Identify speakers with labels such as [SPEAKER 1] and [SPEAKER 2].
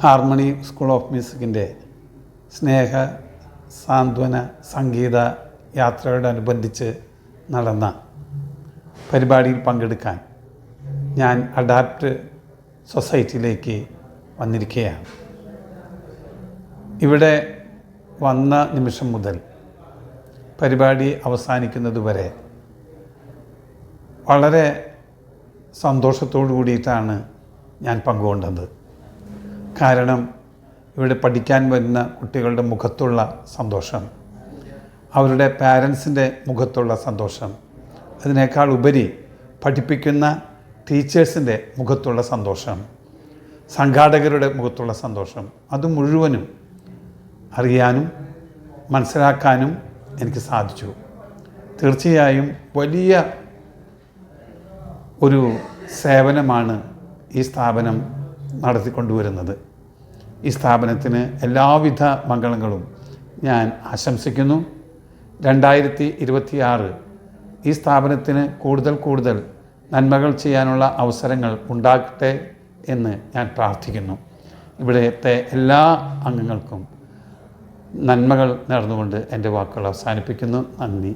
[SPEAKER 1] Harmony school of മ്യൂസിക്കിൻ്റെ സ്നേഹ സാന്ത്വന സംഗീത യാത്രയോടനുബന്ധിച്ച് നടന്ന പരിപാടിയിൽ പങ്കെടുക്കാൻ ഞാൻ അഡാപ്റ്റ് സൊസൈറ്റിയിലേക്ക് വന്നിരിക്കുകയാണ്. ഇവിടെ വന്ന നിമിഷം മുതൽ പരിപാടി അവസാനിക്കുന്നതുവരെ വളരെ സന്തോഷത്തോടു കൂടിയിട്ടാണ് ഞാൻ പങ്കുകൊണ്ടത്. കാരണം ഇവിടെ പഠിക്കാൻ വരുന്ന കുട്ടികളുടെ മുഖത്തുള്ള സന്തോഷം, അവരുടെ പാരൻസിൻ്റെ മുഖത്തുള്ള സന്തോഷം, അതിനേക്കാൾ ഉപരി പഠിപ്പിക്കുന്ന ടീച്ചേഴ്സിൻ്റെ മുഖത്തുള്ള സന്തോഷം, സംഘാടകരുടെ മുഖത്തുള്ള സന്തോഷം, അത് മുഴുവനും അറിയാനും മനസ്സിലാക്കാനും എനിക്ക് സാധിച്ചു. തീർച്ചയായും വലിയ ഒരു സേവനമാണ് ഈ സ്ഥാപനം നടത്തിക്കൊണ്ടുവരുന്നത്. ഈ സ്ഥാപനത്തിന് എല്ലാവിധ മംഗളങ്ങളും ഞാൻ ആശംസിക്കുന്നു. 2026 ഈ സ്ഥാപനത്തിന് കൂടുതൽ നന്മകൾ ചെയ്യാനുള്ള അവസരങ്ങൾ ഉണ്ടാകട്ടെ എന്ന് ഞാൻ പ്രാർത്ഥിക്കുന്നു. ഇവിടുത്തെ എല്ലാ അംഗങ്ങൾക്കും നന്മകൾ നേർന്നുകൊണ്ട് എൻ്റെ വാക്കുകൾ അവസാനിപ്പിക്കുന്നു. നന്ദി.